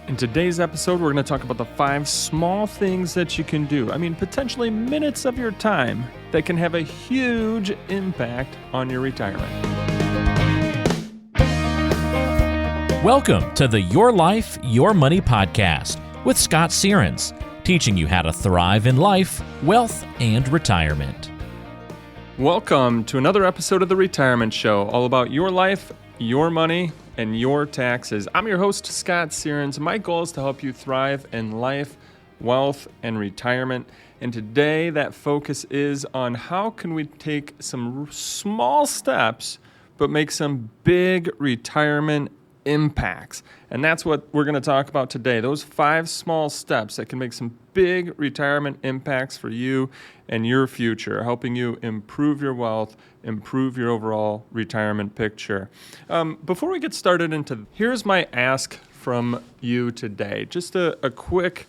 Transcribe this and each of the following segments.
In today's episode, we're going to talk about the 5 small things that you can do. Potentially minutes of your time that can have a huge impact on your retirement. Welcome to the Your Life, Your Money podcast with Scott Searens, teaching you how to thrive in life, wealth, and retirement. Welcome to another episode of The Retirement Show, all about your life, your money, and your taxes. I'm your host, Scott Searens. My goal is to help you thrive in life, wealth, and retirement. And today, that focus is on how can we take some small steps, but make some big retirement impacts. And that's what we're going to talk about today. Those 5 small steps that can make some big retirement impacts for you and your future, helping you improve your wealth, improve your overall retirement picture. Before we get started here's my ask from you today. Just a quick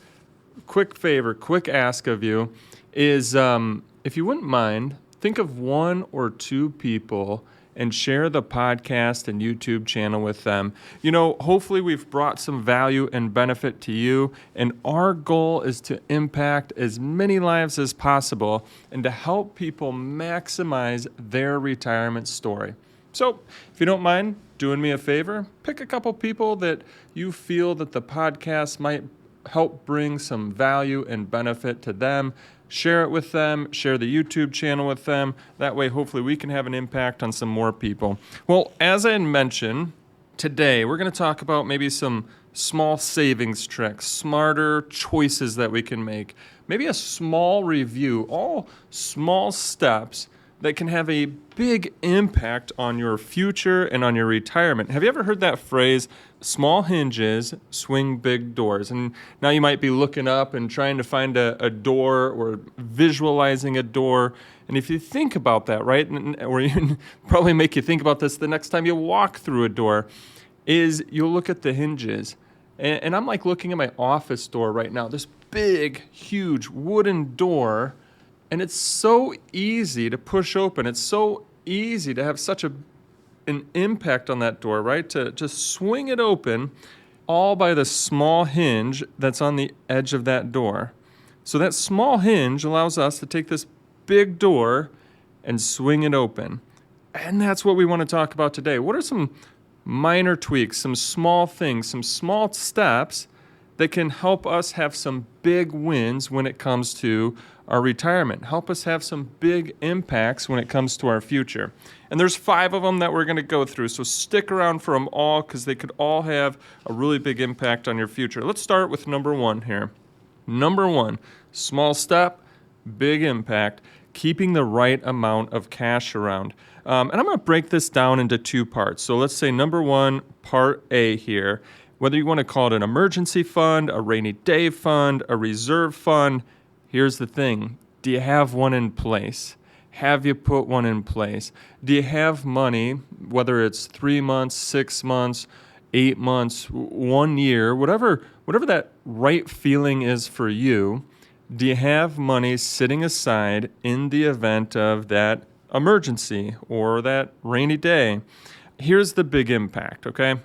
favor, quick ask of you is if you wouldn't mind, think of 1 or 2 people and share the podcast and YouTube channel with them. Hopefully we've brought some value and benefit to you, and our goal is to impact as many lives as possible and to help people maximize their retirement story. So if you don't mind doing me a favor, pick a couple people that you feel that the podcast might help bring some value and benefit to them. Share it with them, share the YouTube channel with them. That way, hopefully, we can have an impact on some more people. Well, as I mentioned, today we're going to talk about maybe some small savings tricks, smarter choices that we can make, maybe a small review, all small steps that can have a big impact on your future and on your retirement. Have you ever heard that phrase, small hinges swing big doors? And now you might be looking up and trying to find a door or visualizing a door. And if you think about that, right, or even probably make you think about this the next time you walk through a door, is you'll look at the hinges. And I'm like looking at my office door right now, this big, huge wooden door. And it's so easy to push open. It's so easy to have such an impact on that door, right? To just swing it open all by the small hinge that's on the edge of that door. So that small hinge allows us to take this big door and swing it open. And that's what we want to talk about today. What are some minor tweaks, some small things, some small steps that can help us have some big wins when it comes to our retirement, help us have some big impacts when it comes to our future. And there's 5 of them that we're going to go through, so stick around for them all because they could all have a really big impact on your future. Let's start with number 1 here. Number 1, small step, big impact, keeping the right amount of cash around. And I'm going to break this down into 2 parts. So let's say number 1, part A here, whether you want to call it an emergency fund, a rainy day fund, a reserve fund. Here's the thing. Do you have one in place? Have you put one in place? Do you have money, whether it's 3 months, 6 months, 8 months, 1 year, whatever that right feeling is for you, do you have money sitting aside in the event of that emergency or that rainy day? Here's the big impact, okay?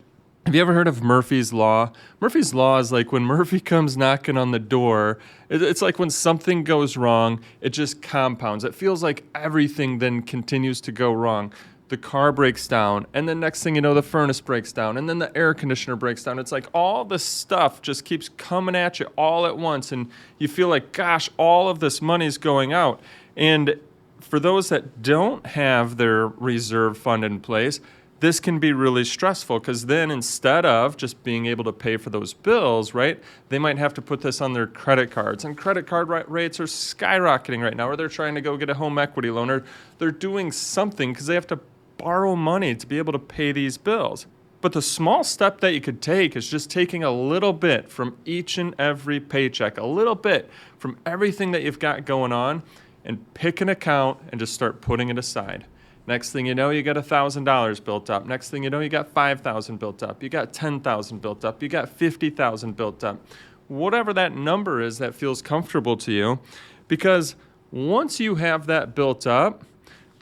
Have you ever heard of Murphy's Law? Murphy's Law is like when Murphy comes knocking on the door, it's like when something goes wrong, it just compounds. It feels like everything then continues to go wrong. The car breaks down, and then next thing you know, the furnace breaks down, and then the air conditioner breaks down. It's like all this stuff just keeps coming at you all at once, and you feel like, gosh, all of this money's going out. And for those that don't have their reserve fund in place, this can be really stressful because then instead of just being able to pay for those bills, right, they might have to put this on their credit cards. And credit card rates are skyrocketing right now, or they're trying to go get a home equity loan, or they're doing something because they have to borrow money to be able to pay these bills. But the small step that you could take is just taking a little bit from each and every paycheck, a little bit from everything that you've got going on, and pick an account and just start putting it aside. Next thing you know, you got $1,000 built up. Next thing you know, you got $5,000 built up. You got $10,000 built up. You got $50,000 built up. Whatever that number is that feels comfortable to you, because once you have that built up,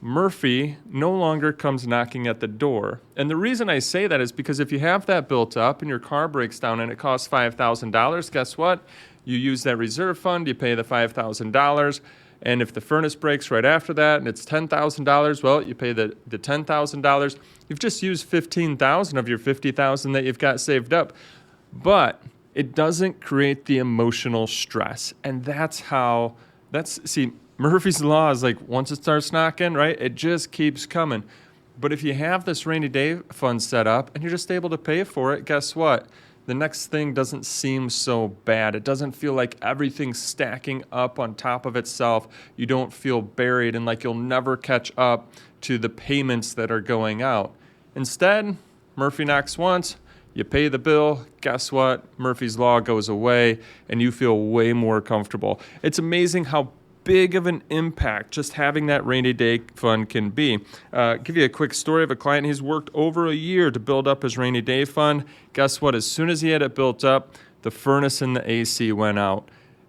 Murphy no longer comes knocking at the door. And the reason I say that is because if you have that built up and your car breaks down and it costs $5,000, guess what? You use that reserve fund, you pay the $5,000. And if the furnace breaks right after that and it's $10,000, well, you pay the $10,000. You've just used $15,000 of your $50,000 that you've got saved up. But it doesn't create the emotional stress. And see, Murphy's Law is like once it starts knocking, right, it just keeps coming. But if you have this rainy day fund set up and you're just able to pay for it, guess what? The next thing doesn't seem so bad. It doesn't feel like everything's stacking up on top of itself. You don't feel buried and like you'll never catch up to the payments that are going out. Instead, Murphy knocks once, you pay the bill, guess what? Murphy's Law goes away and you feel way more comfortable. It's amazing how big of an impact just having that rainy day fund can be. Give you a quick story of a client. He's worked over a year to build up his rainy day fund. Guess what? As soon as he had it built up, the furnace and the AC went out.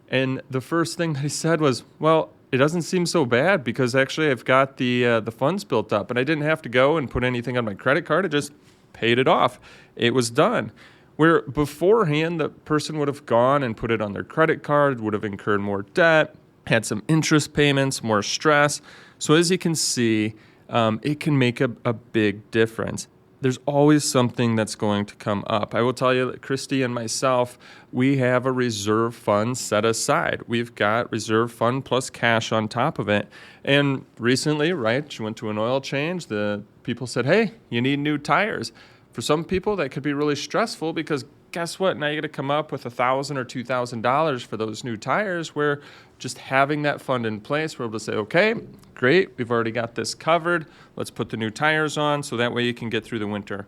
And the first thing that he said was, well, it doesn't seem so bad because actually I've got the funds built up and I didn't have to go and put anything on my credit card. I just paid it off. It was done. Where beforehand, the person would have gone and put it on their credit card, would have incurred more debt, had some interest payments, more stress. So as you can see, it can make a big difference. There's always something that's going to come up. I will tell you that Christy and myself, we have a reserve fund set aside. We've got reserve fund plus cash on top of it. And recently, right, she went to an oil change. The people said, hey, you need new tires. For some people, that could be really stressful because guess what? Now you got to come up with $1,000 or $2,000 for those new tires, where just having that fund in place, we're able to say, okay, great, we've already got this covered. Let's put the new tires on so that way you can get through the winter.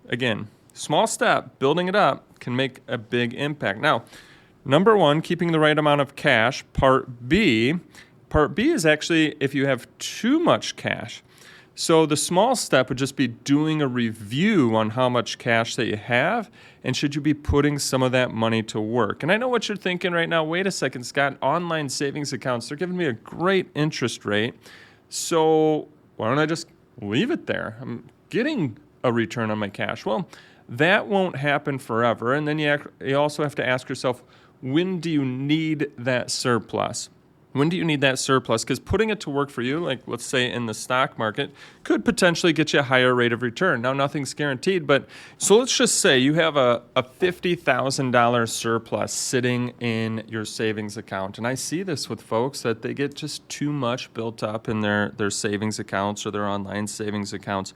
Again, small step, building it up can make a big impact. Now, number one, keeping the right amount of cash. Part B is actually if you have too much cash. So the small step would just be doing a review on how much cash that you have and should you be putting some of that money to work. And I know what you're thinking right now. Wait a second, Scott, online savings accounts, they're giving me a great interest rate. So why don't I just leave it there? I'm getting a return on my cash. Well, that won't happen forever. And then you also have to ask yourself, when do you need that surplus? When do you need that surplus? Because putting it to work for you, like let's say in the stock market, could potentially get you a higher rate of return. Now, nothing's guaranteed, but so let's just say you have a $50,000 surplus sitting in your savings account. And I see this with folks that they get just too much built up in their savings accounts or their online savings accounts.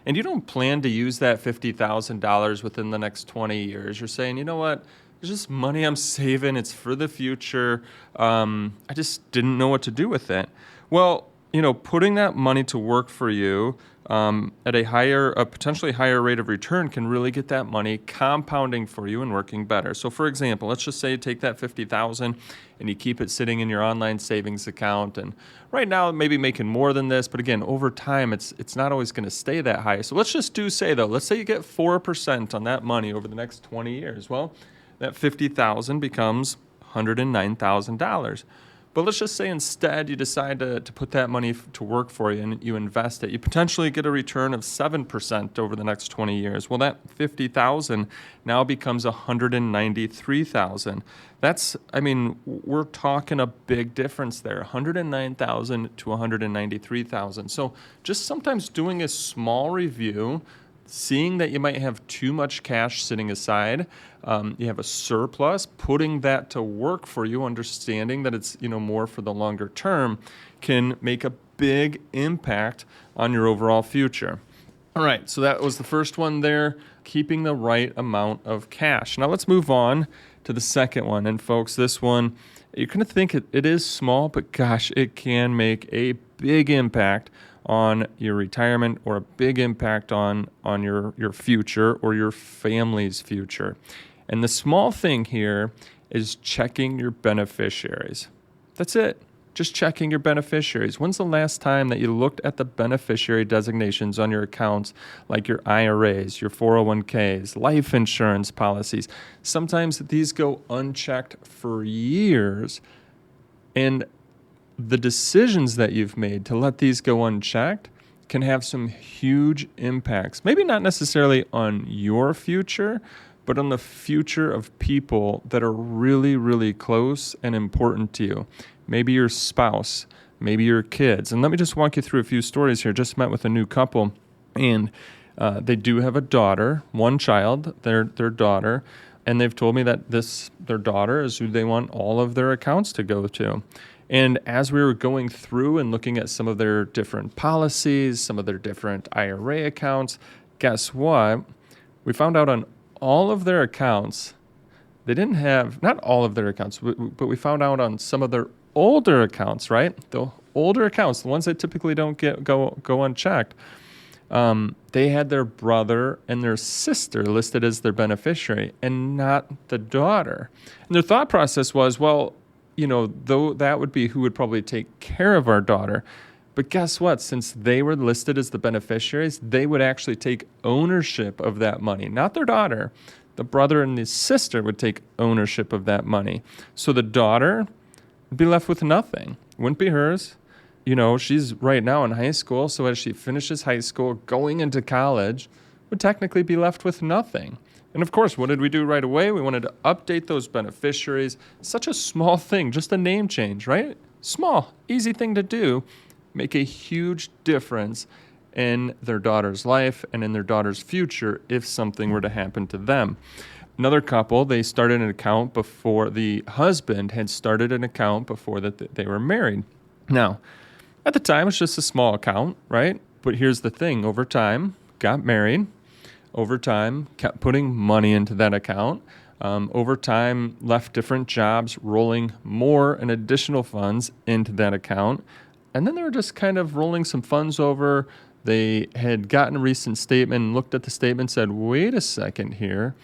And you don't plan to use that $50,000 within the next 20 years. You're saying, you know what? It's just money I'm saving. It's for the future. I just didn't know what to do with it. Well, putting that money to work for you at a potentially higher rate of return can really get that money compounding for you and working better. So, for example, let's just say you take that $50,000 and you keep it sitting in your online savings account. And right now, maybe making more than this, but again, over time, it's not always going to stay that high. So let's just let's say you get 4% on that money over the next 20 years. Well, that $50,000 becomes $109,000. But let's just say instead you decide to put that money to work for you and you invest it. You potentially get a return of 7% over the next 20 years. Well, that $50,000 now becomes $193,000. We're talking a big difference there, $109,000 to $193,000. So just sometimes doing a small review, seeing that you might have too much cash sitting aside, you have a surplus, putting that to work for you, understanding that it's more for the longer term, can make a big impact on your overall future. All right, so that was the first one there, keeping the right amount of cash. Now let's move on to the second one. And folks, this one, you're going to think it is small, but gosh, it can make a big impact on your retirement or a big impact on your future or your family's future. And the small thing here is checking your beneficiaries. That's it. Just checking your beneficiaries. When's the last time that you looked at the beneficiary designations on your accounts, like your IRAs, your 401ks, life insurance policies? Sometimes these go unchecked for years, and the decisions that you've made to let these go unchecked can have some huge impacts. Maybe not necessarily on your future, but on the future of people that are really, really close and important to you. Maybe your spouse, maybe your kids. And let me just walk you through a few stories here. Just met with a new couple, and they do have a daughter, one child, their daughter, and they've told me that their daughter is who they want all of their accounts to go to. And as we were going through and looking at some of their different policies, some of their different IRA accounts, guess what? We found out on all of their accounts, they didn't have, not all of their accounts, but we found out on some of their older accounts, right? The older accounts, the ones that typically don't go unchecked, they had their brother and their sister listed as their beneficiary and not the daughter. And their thought process was, well, though that would be who would probably take care of our daughter. But guess what? Since they were listed as the beneficiaries, they would actually take ownership of that money, not their daughter. The brother and the sister would take ownership of that money. So the daughter would be left with nothing. Wouldn't be hers. She's right now in high school, so as she finishes high school, going into college, would technically be left with nothing. And of course, what did we do right away? We wanted to update those beneficiaries. Such a small thing, just a name change, right? Small, easy thing to do. Make a huge difference in their daughter's life and in their daughter's future if something were to happen to them. Another couple, they started an account before the husband had started an account before that they were married. Now, at the time, it's just a small account, right? But here's the thing. Over time, got married. Over time, kept putting money into that account. Over time, left different jobs, rolling more and additional funds into that account. And then they were just kind of rolling some funds over. They had gotten a recent statement and looked at the statement and said, wait a second here.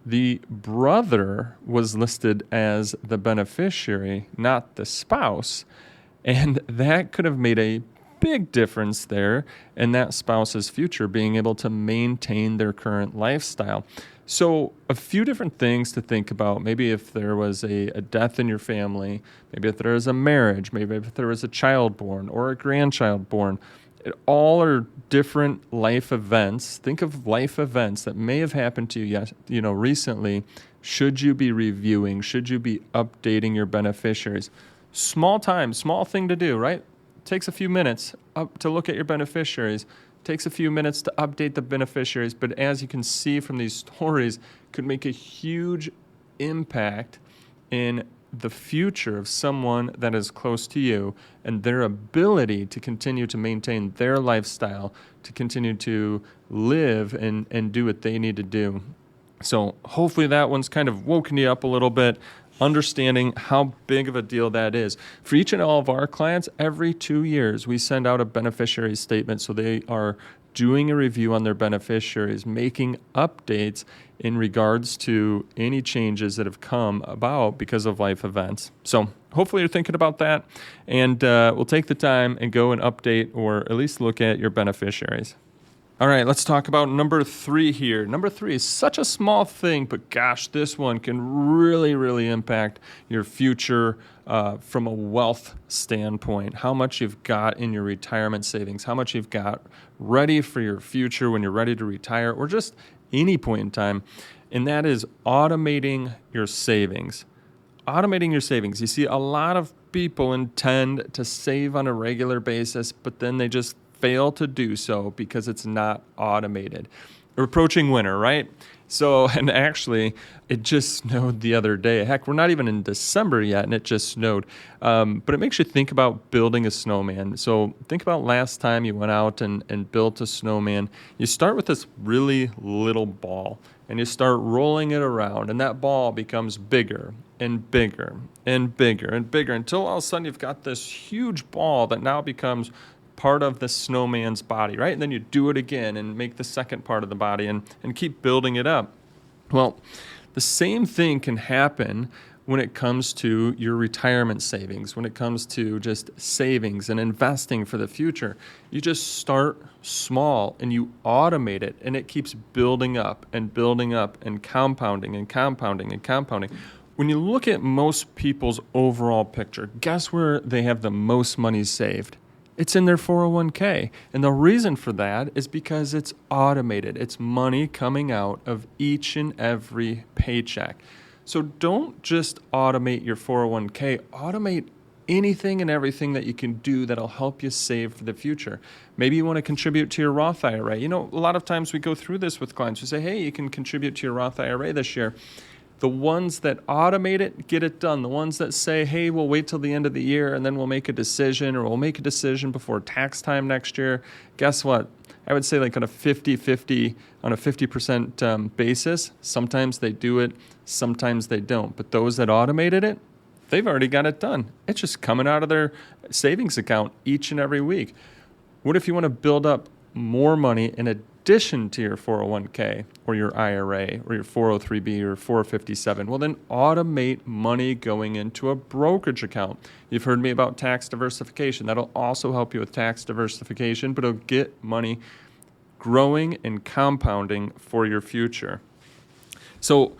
The brother was listed as the beneficiary, not the spouse. And that could have made a big difference there in that spouse's future, being able to maintain their current lifestyle. So a few different things to think about. Maybe if there was a death in your family, maybe if there was a marriage, maybe if there was a child born or a grandchild born. It all are different life events. Think of life events that may have happened to you, recently. Should you be reviewing? Should you be updating your beneficiaries? Small thing to do, right? Takes a few minutes to look at your beneficiaries. Takes a few minutes to update the beneficiaries. But as you can see from these stories, could make a huge impact in the future of someone that is close to you and their ability to continue to maintain their lifestyle, to continue to live and do what they need to do. So hopefully that one's kind of woken you up a little bit, understanding how big of a deal that is. For each and all of our clients, every 2 years, we send out a beneficiary statement. So they are doing a review on their beneficiaries, making updates in regards to any changes that have come about because of life events. So hopefully you're thinking about that, and we'll take the time and go and update or at least look at your beneficiaries. All right, let's talk about number 3 here. Number 3 is such a small thing, but gosh, this one can really, really impact your future from a wealth standpoint. How much you've got in your retirement savings, how much you've got ready for your future when you're ready to retire, or just any point in time. And that is automating your savings. Automating your savings. You see, a lot of people intend to save on a regular basis, but then they just fail to do so because it's not automated. We're approaching winter, right? So, and actually, it just snowed the other day. Heck, we're not even in December yet, and it just snowed. But it makes you think about building a snowman. So think about last time you went out and built a snowman. You start with this really little ball, and you start rolling it around, and that ball becomes bigger and bigger and bigger and bigger until all of a sudden you've got this huge ball that now becomes part of the snowman's body, right? And then you do it again and make the second part of the body and keep building it up. Well, the same thing can happen when it comes to your retirement savings, when it comes to just savings and investing for the future. You just start small and you automate it, and it keeps building up and building up and compounding and compounding and compounding. When you look at most people's overall picture, guess where they have the most money saved? It's in their 401k. And the reason for that is because it's automated. It's money coming out of each and every paycheck. So don't just automate your 401k, automate anything and everything that you can do that'll help you save for the future. Maybe you want to contribute to your Roth IRA. A lot of times we go through this with clients. We say, hey, you can contribute to your Roth IRA this year. The ones that automate it, get it done. The ones that say, hey, we'll wait till the end of the year and then we'll make a decision, or we'll make a decision before tax time next year. Guess what? I would say like on a 50-50, on a 50% basis, sometimes they do it, sometimes they don't. But those that automated it, they've already got it done. It's just coming out of their savings account each and every week. What if you want to build up more money in addition to your 401k or your IRA or your 403b or 457? Well, then automate money going into a brokerage account. You've heard me about tax diversification. That'll also help you with tax diversification, but it'll get money growing and compounding for your future. So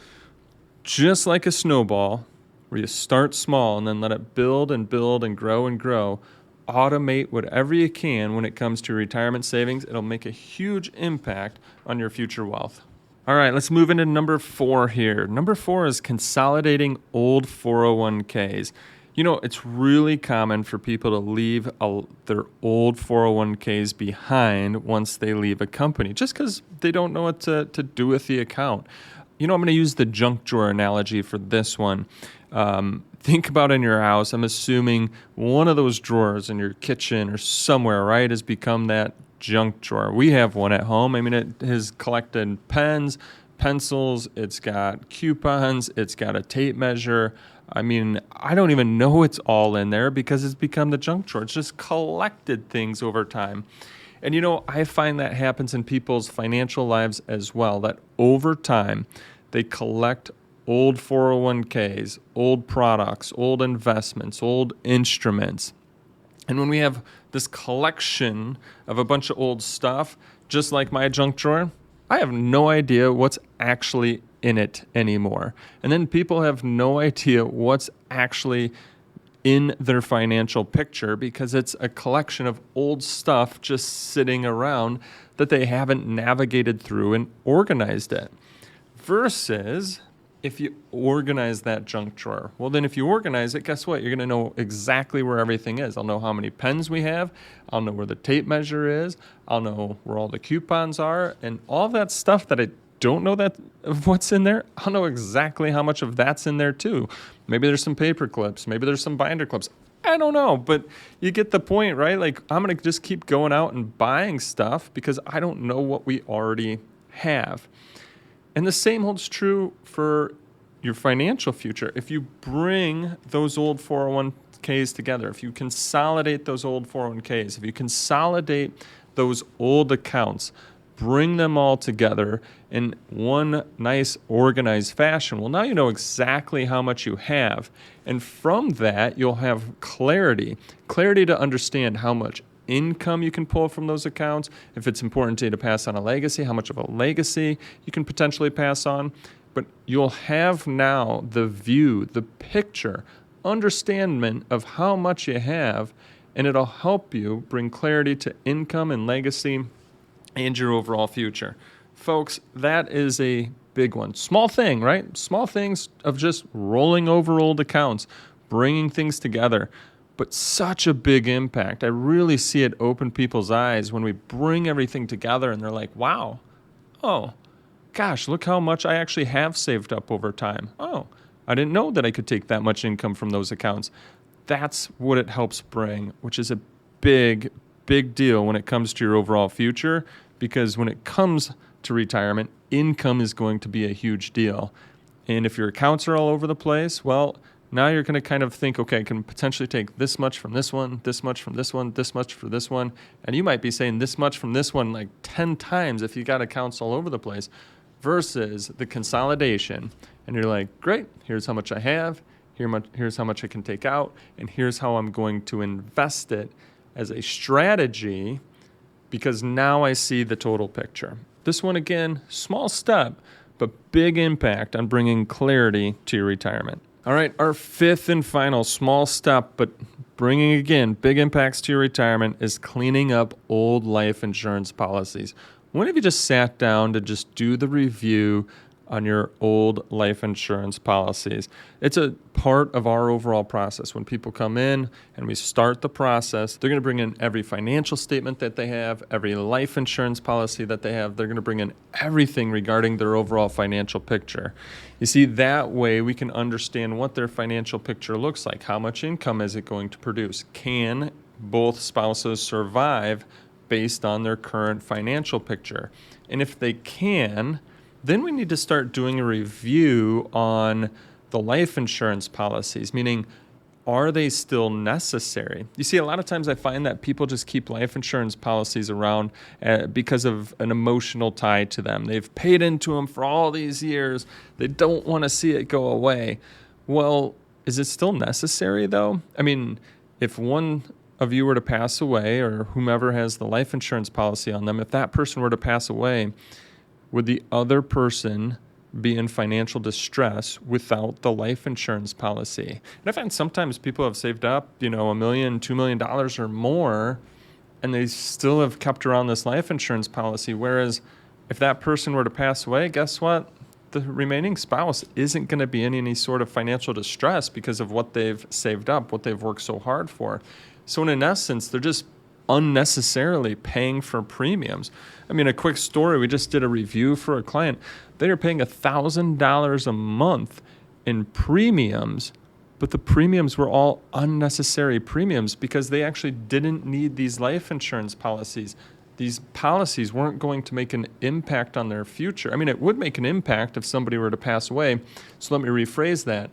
just like a snowball, where you start small and then let it build and build and grow, automate whatever you can when it comes to retirement savings. It'll make a huge impact on your future wealth. All right, let's move into number 4 here. Number 4 is consolidating old 401ks. It's really common for people to leave their old 401ks behind once they leave a company, just because they don't know what to do with the account. I'm going to use the junk drawer analogy for this one. Think about in your house. I'm assuming one of those drawers in your kitchen or somewhere, right, has become that junk drawer. We have one at home. It has collected pens, pencils. It's got coupons. It's got a tape measure. I don't even know it's all in there because it's become the junk drawer. It's just collected things over time. And I find that happens in people's financial lives as well, that over time they collect old 401ks, old products, old investments, old instruments. And when we have this collection of a bunch of old stuff, just like my junk drawer, I have no idea what's actually in it anymore. And then people have no idea what's actually in their financial picture because it's a collection of old stuff just sitting around that they haven't navigated through and organized it. Versus if you organize that junk drawer, well, then if you organize it, guess what? You're going to know exactly where everything is. I'll know how many pens we have. I'll know where the tape measure is. I'll know where all the coupons are. And all that stuff that I don't know that what's in there, I'll know exactly how much of that's in there too. Maybe there's some paper clips. Maybe there's some binder clips. I don't know, but you get the point, right? Like, I'm going to just keep going out and buying stuff because I don't know what we already have. And the same holds true for your financial future. If you bring those old 401ks together, if you consolidate those old 401ks, if you consolidate those old accounts, bring them all together in one nice organized fashion, well, now you know exactly how much you have. And from that, you'll have clarity to understand how much income you can pull from those accounts, if it's important to you to pass on a legacy, how much of a legacy you can potentially pass on. But you'll have now the view, the picture, understanding of how much you have, and it'll help you bring clarity to income and legacy and your overall future. Folks, that is a big one. Small thing, right? Small things of just rolling over old accounts, bringing things together, but such a big impact. I really see it open people's eyes when we bring everything together and they're like, wow, oh, gosh, look how much I actually have saved up over time. Oh, I didn't know that I could take that much income from those accounts. That's what it helps bring, which is a big, big deal when it comes to your overall future, because when it comes to retirement, income is going to be a huge deal. And if your accounts are all over the place, well, now you're going to kind of think, okay, I can potentially take this much from this one, this much from this one, this much for this one. And you might be saying this much from this one like 10 times if you got accounts all over the place, versus the consolidation. And you're like, great, here's how much I have, here's how much I can take out, and here's how I'm going to invest it as a strategy, because now I see the total picture. This one, again, small step, but big impact on bringing clarity to your retirement. All right, our fifth and final small step, but bringing, again, big impacts to your retirement is cleaning up old life insurance policies. When have you just sat down to just do the review on your old life insurance policies? It's a part of our overall process. When people come in and we start the process, they're going to bring in every financial statement that they have, every life insurance policy that they have. They're going to bring in everything regarding their overall financial picture. You see, that way we can understand what their financial picture looks like. How much income is it going to produce? Can both spouses survive based on their current financial picture? And if they can, then we need to start doing a review on the life insurance policies, meaning, are they still necessary? You see, a lot of times I find that people just keep life insurance policies around because of an emotional tie to them. They've paid into them for all these years. They don't want to see it go away. Well, is it still necessary, though? I mean, if one of you were to pass away, or whomever has the life insurance policy on them, if that person were to pass away, would the other person be in financial distress without the life insurance policy? And I find sometimes people have saved up, $1 million, $2 million or more, and they still have kept around this life insurance policy. Whereas if that person were to pass away, guess what? The remaining spouse isn't going to be in any sort of financial distress because of what they've saved up, what they've worked so hard for. So in essence, they're just unnecessarily paying for premiums. I mean, a quick story, we just did a review for a client. They are paying $1,000 a month in premiums, but the premiums were all unnecessary premiums because they actually didn't need these life insurance policies. These policies weren't going to make an impact on their future. I mean, it would make an impact if somebody were to pass away. So let me rephrase that.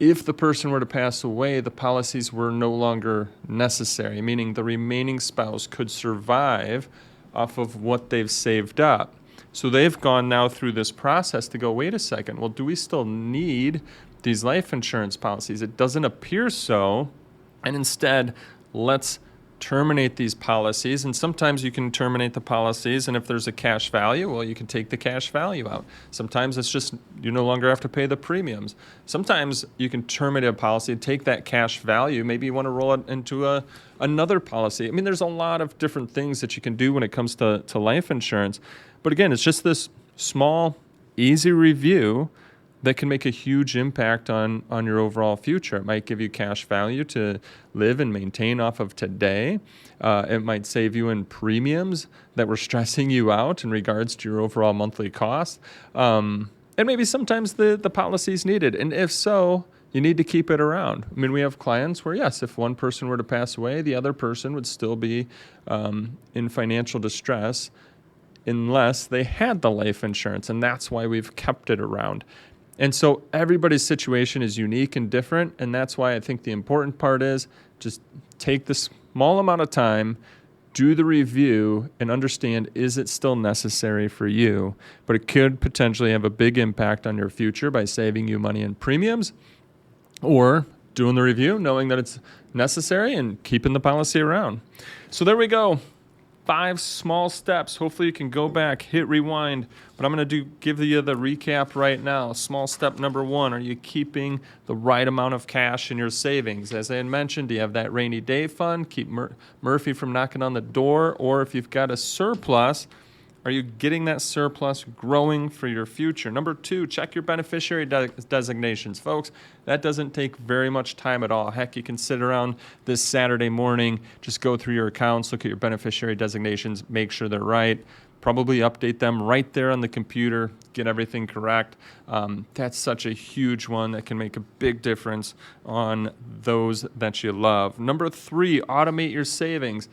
If the person were to pass away, the policies were no longer necessary, meaning the remaining spouse could survive off of what they've saved up. So they've gone now through this process to go, wait a second, well, do we still need these life insurance policies? It doesn't appear so. And instead, let's terminate these policies. And sometimes you can terminate the policies, and if there's a cash value, well, you can take the cash value out. Sometimes it's just you no longer have to pay the premiums. Sometimes you can terminate a policy and take that cash value. Maybe you want to roll it into another policy. I mean, there's a lot of different things that you can do when it comes to life insurance. But again, it's just this small, easy review that can make a huge impact on your overall future. It might give you cash value to live and maintain off of today. It might save you in premiums that were stressing you out in regards to your overall monthly cost. And maybe sometimes the policy is needed. And if so, you need to keep it around. I mean, we have clients where, yes, if one person were to pass away, the other person would still be in financial distress unless they had the life insurance. And that's why we've kept it around. And so everybody's situation is unique and different, and that's why I think the important part is just take the small amount of time, do the review, and understand, is it still necessary for you? But it could potentially have a big impact on your future by saving you money in premiums, or doing the review, knowing that it's necessary, and keeping the policy around. So there we go. 5 small steps. Hopefully you can go back, hit rewind, but I'm going to give you the recap right now. Small step number 1, are you keeping the right amount of cash in your savings? As I had mentioned, do you have that rainy day fund? Keep Murphy from knocking on the door. Or if you've got a surplus, are you getting that surplus growing for your future? Number 2, check your beneficiary designations. Folks, that doesn't take very much time at all. Heck, you can sit around this Saturday morning, just go through your accounts, look at your beneficiary designations, make sure they're right, probably update them right there on the computer, get everything correct. That's such a huge one that can make a big difference on those that you love. Number 3, automate your savings.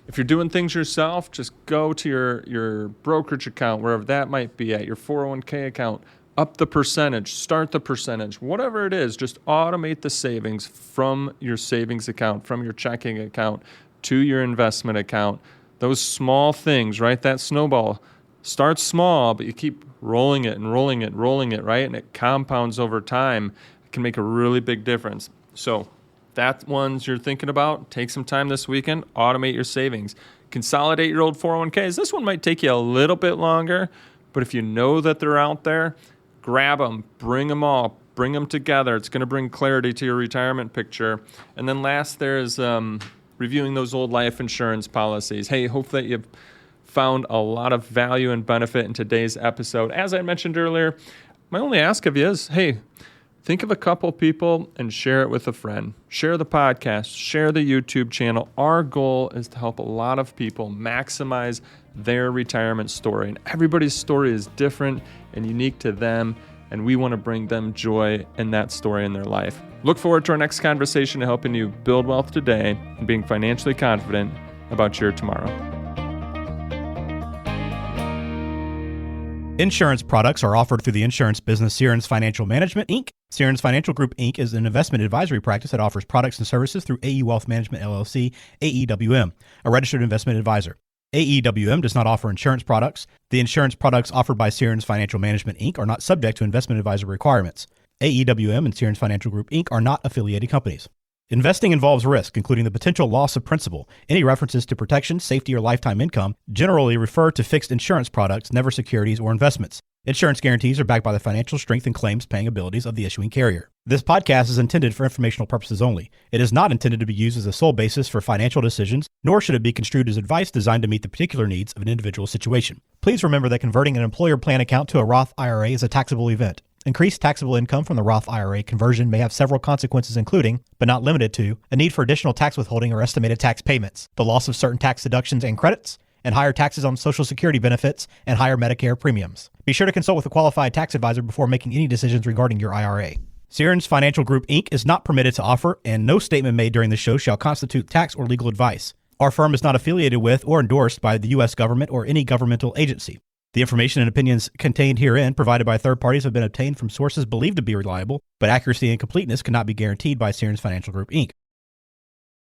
If you're doing things yourself, just go to your brokerage account, wherever that might be at, your 401k account, up the percentage, start the percentage, whatever it is, just automate the savings from your savings account, from your checking account to your investment account. Those small things, right? That snowball starts small, but you keep rolling it and rolling it, rolling it, right? And it compounds over time. It can make a really big difference. So that ones you're thinking about, take some time this weekend, automate your savings. Consolidate your old 401ks. This one might take you a little bit longer, But if you know that they're out there, grab them, bring them all, bring them together. It's going to bring clarity to your retirement picture. And then last, there's reviewing those old life insurance policies. Hey, hope that you've found a lot of value and benefit in today's episode. As I mentioned earlier, my only ask of you is, hey, think of a couple people and share it with a friend. Share the podcast, share the YouTube channel. Our goal is to help a lot of people maximize their retirement story. And everybody's story is different and unique to them, and we want to bring them joy in that story in their life. Look forward to our next conversation, helping you build wealth today and being financially confident about your tomorrow. Insurance products are offered through the insurance business Sierens Financial Management, Inc. Sierens Financial Group, Inc. is an investment advisory practice that offers products and services through AE Wealth Management, LLC, AEWM, a registered investment advisor. AEWM does not offer insurance products. The insurance products offered by Sierens Financial Management, Inc. are not subject to investment advisor requirements. AEWM and Sierens Financial Group, Inc. are not affiliated companies. Investing involves risk, including the potential loss of principal. Any references to protection, safety, or lifetime income generally refer to fixed insurance products, never securities or investments. Insurance guarantees are backed by the financial strength and claims-paying abilities of the issuing carrier. This podcast is intended for informational purposes only. It is not intended to be used as a sole basis for financial decisions, nor should it be construed as advice designed to meet the particular needs of an individual situation. Please remember that converting an employer plan account to a Roth IRA is a taxable event. Increased taxable income from the Roth IRA conversion may have several consequences, including, but not limited to, a need for additional tax withholding or estimated tax payments, the loss of certain tax deductions and credits, and higher taxes on Social Security benefits and higher Medicare premiums. Be sure to consult with a qualified tax advisor before making any decisions regarding your IRA. Sierens Financial Group, Inc. is not permitted to offer, and no statement made during the show shall constitute tax or legal advice. Our firm is not affiliated with or endorsed by the U.S. government or any governmental agency. The information and opinions contained herein provided by third parties have been obtained from sources believed to be reliable, but accuracy and completeness cannot be guaranteed by Sierens Financial Group, Inc.